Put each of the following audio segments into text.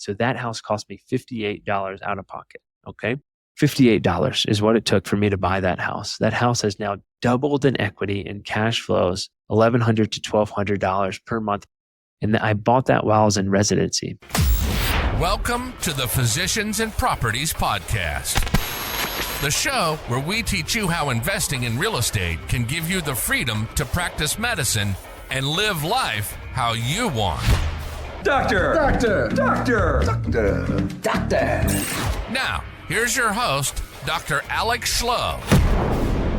So that house cost me $58 out of pocket. Okay. $58 is what it took for me to buy that house. That house has now doubled in equity and cash flows, $1,100 to $1,200 per month. And I bought that while I was in residency. Welcome to the Physicians and Properties Podcast, the show where we teach you how investing in real estate can give you the freedom to practice medicine and live life how you want. Doctor! Doctor! Doctor! Doctor! Doctor! Now, here's your host, Dr. Alex Schloe.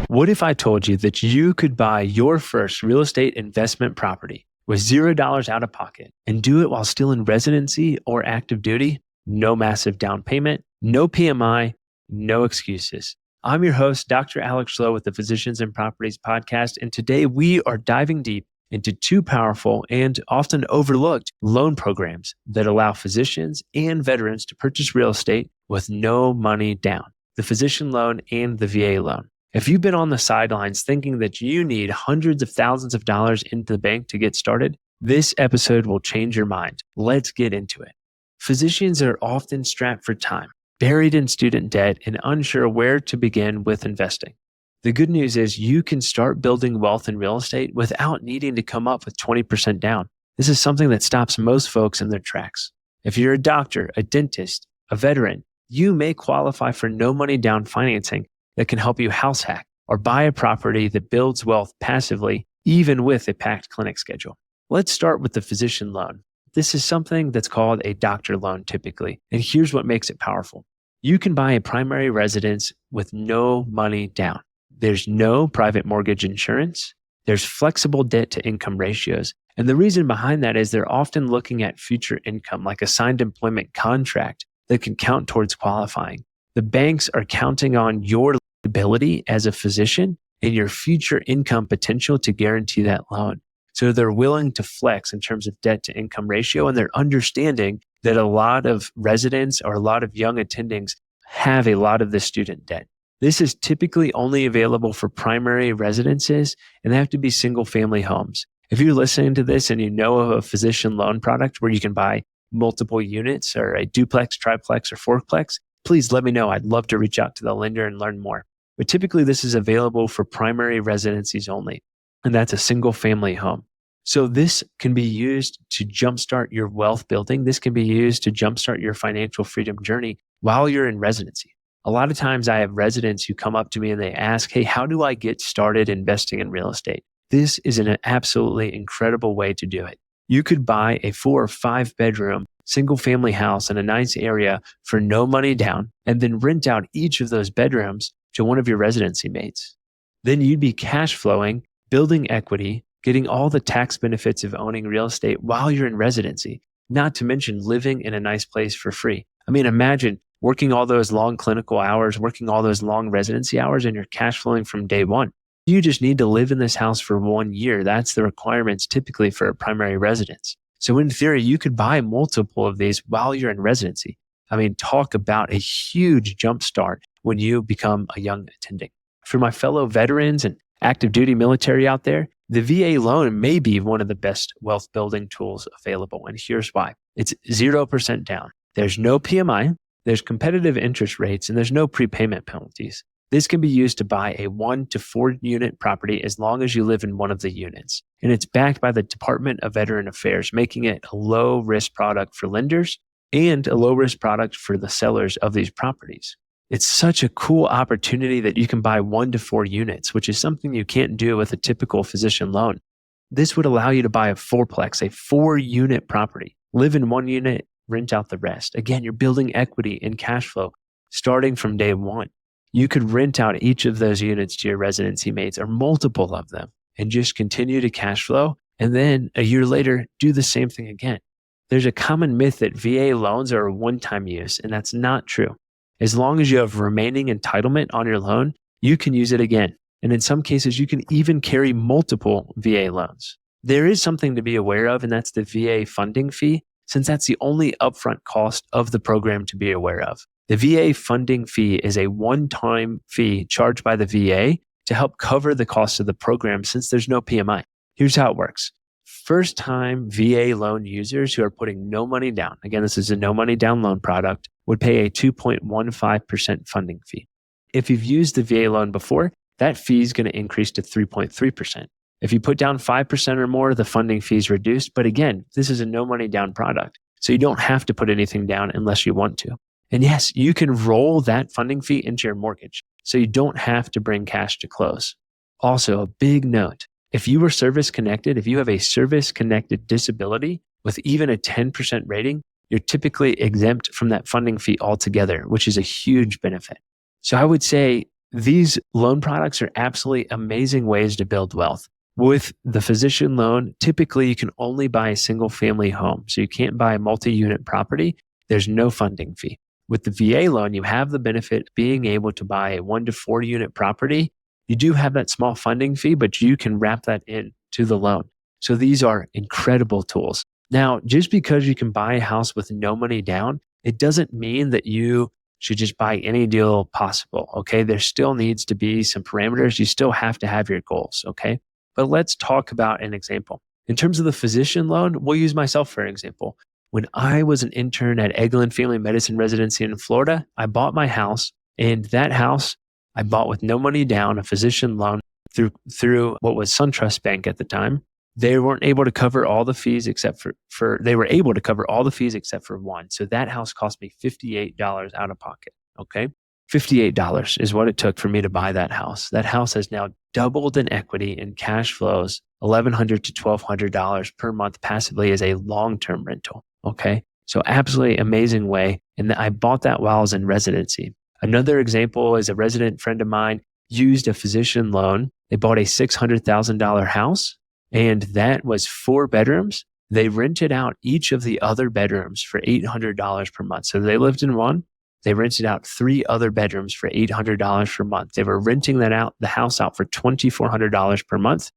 What if I told you that you could buy your first real estate investment property with $0 out of pocket and do it while still in residency or active duty? No massive down payment, no PMI, no excuses. I'm your host, Dr. Alex Schloe with the Physicians and Properties Podcast, and today we are diving deep into two powerful and often overlooked loan programs that allow physicians and veterans to purchase real estate with no money down, the physician loan and the VA loan. If you've been on the sidelines thinking that you need hundreds of thousands of dollars into the bank to get started, this episode will change your mind. Let's get into it. Physicians are often strapped for time, buried in student debt, and unsure where to begin with investing. The good news is you can start building wealth in real estate without needing to come up with 20% down. This is something that stops most folks in their tracks. If you're a doctor, a dentist, a veteran, you may qualify for no money down financing that can help you house hack or buy a property that builds wealth passively, even with a packed clinic schedule. Let's start with the physician loan. This is something that's called a doctor loan typically, and here's what makes it powerful. You can buy a primary residence with no money down. There's no private mortgage insurance. There's flexible debt to income ratios. And the reason behind that is they're often looking at future income, like a signed employment contract that can count towards qualifying. The banks are counting on your ability as a physician and your future income potential to guarantee that loan. So they're willing to flex in terms of debt to income ratio, and they're understanding that a lot of residents or a lot of young attendings have a lot of the student debt. This is typically only available for primary residences, and they have to be single family homes. If you're listening to this and you know of a physician loan product where you can buy multiple units or a duplex, triplex, or fourplex, please let me know. I'd love to reach out to the lender and learn more. But typically this is available for primary residencies only, and that's a single family home. So this can be used to jumpstart your wealth building. This can be used to jumpstart your financial freedom journey while you're in residency. A lot of times I have residents who come up to me and they ask, hey, how do I get started investing in real estate? This is an absolutely incredible way to do it. You could buy a 4 or 5 bedroom single family house in a nice area for no money down and then rent out each of those bedrooms to one of your residency mates. Then you'd be cash flowing, building equity, getting all the tax benefits of owning real estate while you're in residency, not to mention living in a nice place for free. I mean, imagine working all those long clinical hours, working all those long residency hours, and you're cash flowing from day one. You just need to live in this house for 1 year. That's the requirements typically for a primary residence. So in theory, you could buy multiple of these while you're in residency. I mean, talk about a huge jump start when you become a young attending. For my fellow veterans and active duty military out there, the VA loan may be one of the best wealth building tools available. And here's why. It's 0% down. There's no PMI. There's competitive interest rates, and there's no prepayment penalties. This can be used to buy a 1 to 4 unit property as long as you live in one of the units. And it's backed by the Department of Veteran Affairs, making it a low risk product for lenders and a low risk product for the sellers of these properties. It's such a cool opportunity that you can buy 1 to 4 units, which is something you can't do with a typical physician loan. This would allow you to buy a fourplex, a 4-unit property, live in 1 unit, rent out the rest. Again, you're building equity and cash flow starting from day one. You could rent out each of those units to your residency mates or multiple of them and just continue to cash flow. And then a year later, do the same thing again. There's a common myth that VA loans are a one-time use, and that's not true. As long as you have remaining entitlement on your loan, you can use it again. And in some cases, you can even carry multiple VA loans. There is something to be aware of, and that's the VA funding fee, since that's the only upfront cost of the program to be aware of. The VA funding fee is a one-time fee charged by the VA to help cover the cost of the program since there's no PMI. Here's how it works. first time VA loan users who are putting no money down, again, this is a no money down loan product, would pay a 2.15% funding fee. If you've used the VA loan before, that fee is going to increase to 3.3%. If you put down 5% or more, the funding fee is reduced. But again, this is a no money down product. So you don't have to put anything down unless you want to. And yes, you can roll that funding fee into your mortgage. So you don't have to bring cash to close. Also, a big note, if you were service connected, if you have a service connected disability with even a 10% rating, you're typically exempt from that funding fee altogether, which is a huge benefit. So I would say these loan products are absolutely amazing ways to build wealth. With the physician loan, typically you can only buy a single family home. So you can't buy a multi-unit property. There's no funding fee. With the VA loan, you have the benefit of being able to buy a 1 to 4 unit property. You do have that small funding fee, but you can wrap that in to the loan. So these are incredible tools. Now, just because you can buy a house with no money down, it doesn't mean that you should just buy any deal possible. Okay. There still needs to be some parameters. You still have to have your goals. Okay. But let's talk about an example. In terms of the physician loan, we'll use myself for an example. When I was an intern at Eglin Family Medicine Residency in Florida, I bought my house, and that house I bought with no money down, a physician loan through what was SunTrust Bank at the time. They weren't able to cover all the fees except they were able to cover all the fees except for one. So that house cost me $58 out of pocket. Okay. $58 is what it took for me to buy that house. That house has now doubled in equity and cash flows $1,100 to $1,200 per month passively as a long-term rental. Okay. So absolutely amazing way. And I bought that while I was in residency. Another example is a resident friend of mine used a physician loan. They bought a $600,000 house, and that was 4 bedrooms. They rented out each of the other bedrooms for $800 per month. So they lived in one. They rented out 3 other bedrooms for $800 per month. They were renting the house out for $2,400 per month.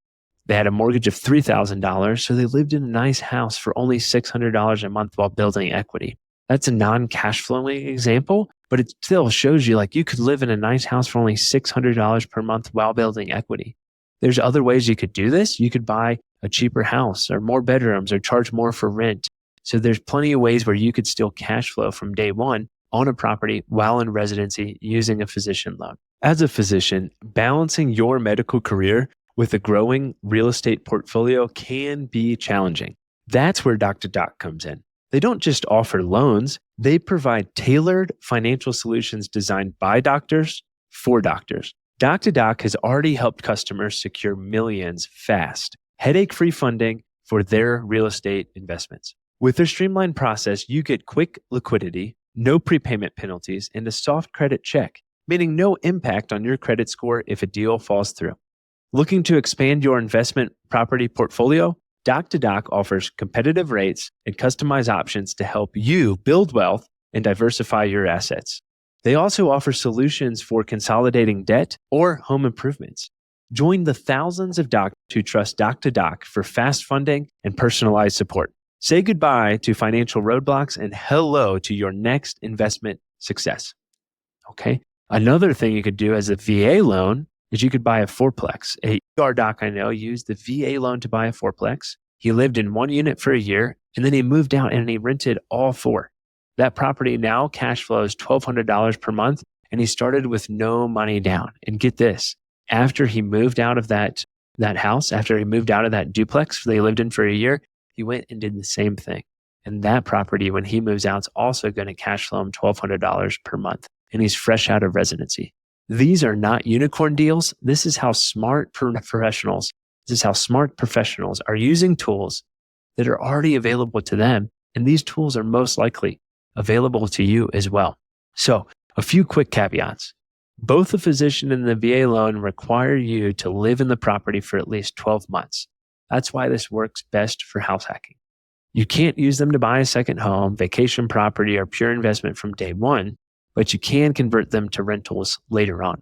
They had a mortgage of $3,000. So they lived in a nice house for only $600 a month while building equity. That's a non-cash flowing example, but it still shows you like you could live in a nice house for only $600 per month while building equity. There's other ways you could do this. You could buy a cheaper house or more bedrooms or charge more for rent. So there's plenty of ways where you could still cash flow from day one on a property while in residency using a physician loan. As a physician, balancing your medical career with a growing real estate portfolio can be challenging. That's where Dr. Doc comes in. They don't just offer loans, they provide tailored financial solutions designed by doctors for doctors. Dr. Doc has already helped customers secure millions fast, headache-free funding for their real estate investments. With their streamlined process, you get quick liquidity, no prepayment penalties, and a soft credit check, meaning no impact on your credit score if a deal falls through. Looking to expand your investment property portfolio? Dr. Doc offers competitive rates and customized options to help you build wealth and diversify your assets. They also offer solutions for consolidating debt or home improvements. Join the thousands of doctors who trust Dr. Doc for fast funding and personalized support. Say goodbye to financial roadblocks and hello to your next investment success. Okay. Another thing you could do as a VA loan is you could buy a fourplex. A ER doc I know used the VA loan to buy a fourplex. He lived in one unit for a year, and then he moved out and he rented all 4. That property now cash flows $1,200 per month, and he started with no money down. And get this, after he moved out of that house, after he moved out of that duplex they lived in for a year, he went and did the same thing. And that property, when he moves out, is also going to cash flow him $1,200 per month. And he's fresh out of residency. These are not unicorn deals. This is how smart professionals are using tools that are already available to them. And these tools are most likely available to you as well. So a few quick caveats. Both the physician and the VA loan require you to live in the property for at least 12 months. That's why this works best for house hacking. You can't use them to buy a second home, vacation property, or pure investment from day one, but you can convert them to rentals later on.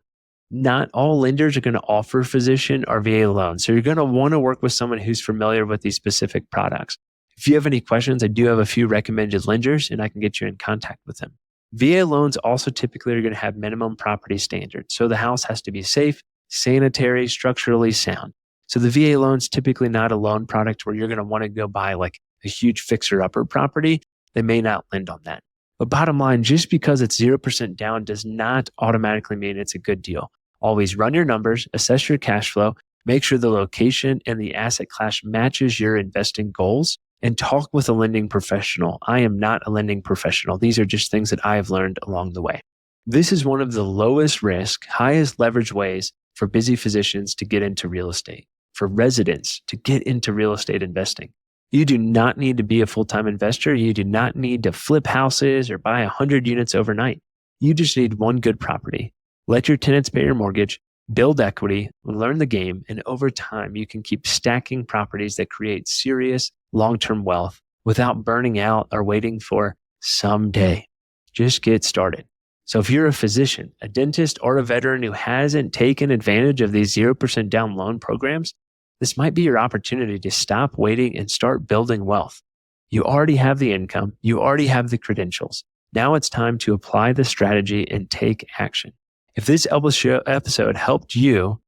Not all lenders are going to offer physician or VA loans, so you're going to want to work with someone who's familiar with these specific products. If you have any questions, I do have a few recommended lenders, and I can get you in contact with them. VA loans also typically are going to have minimum property standards, so the house has to be safe, sanitary, structurally sound. So the VA loan's typically not a loan product where you're going to want to go buy like a huge fixer-upper property. They may not lend on that. But bottom line, just because it's 0% down does not automatically mean it's a good deal. Always run your numbers, assess your cash flow, make sure the location and the asset class matches your investing goals, and talk with a lending professional. I am not a lending professional. These are just things that I have learned along the way. This is one of the lowest risk, highest leverage ways for busy physicians to get into real estate, for residents to get into real estate investing. You do not need to be a full-time investor. You do not need to flip houses or buy 100 units overnight. You just need one good property. Let your tenants pay your mortgage, build equity, learn the game, and over time, you can keep stacking properties that create serious long-term wealth without burning out or waiting for someday. Just get started. So if you're a physician, a dentist, or a veteran who hasn't taken advantage of these 0% down loan programs, this might be your opportunity to stop waiting and start building wealth. You already have the income. You already have the credentials. Now it's time to apply the strategy and take action. If this episode helped you,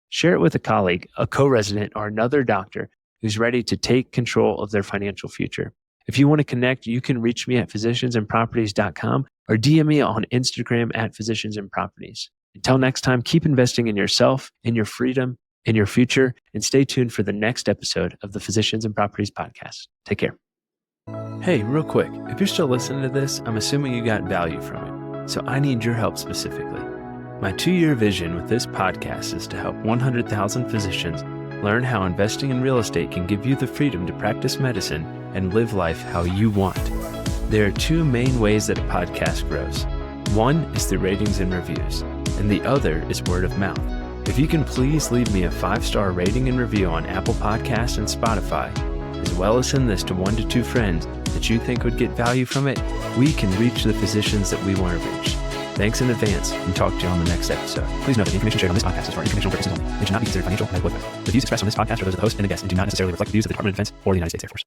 share it with a colleague, a co-resident, or another doctor who's ready to take control of their financial future. If you want to connect, you can reach me at physiciansandproperties.com or DM me on Instagram at physiciansandproperties. Until next time, keep investing in yourself, in your freedom, in your future, and stay tuned for the next episode of the Physicians and Properties podcast. Take care. Hey, real quick, if you're still listening to this, I'm assuming you got value from it. So I need your help specifically. My 2-year vision with this podcast is to help 100,000 physicians learn how investing in real estate can give you the freedom to practice medicine and live life how you want. There are 2 main ways that a podcast grows. One is through ratings and reviews, and the other is word of mouth. If you can please leave me a 5-star rating and review on Apple Podcasts and Spotify, as well as send this to 1 to 2 friends that you think would get value from it, we can reach the physicians that we want to reach. Thanks in advance, and talk to you on the next episode. Please note that the information shared on this podcast is for informational purposes only. It should not be considered financial or medical advice. The views expressed on this podcast are those of the host and the guest and do not necessarily reflect the views of the Department of Defense or the United States Air Force.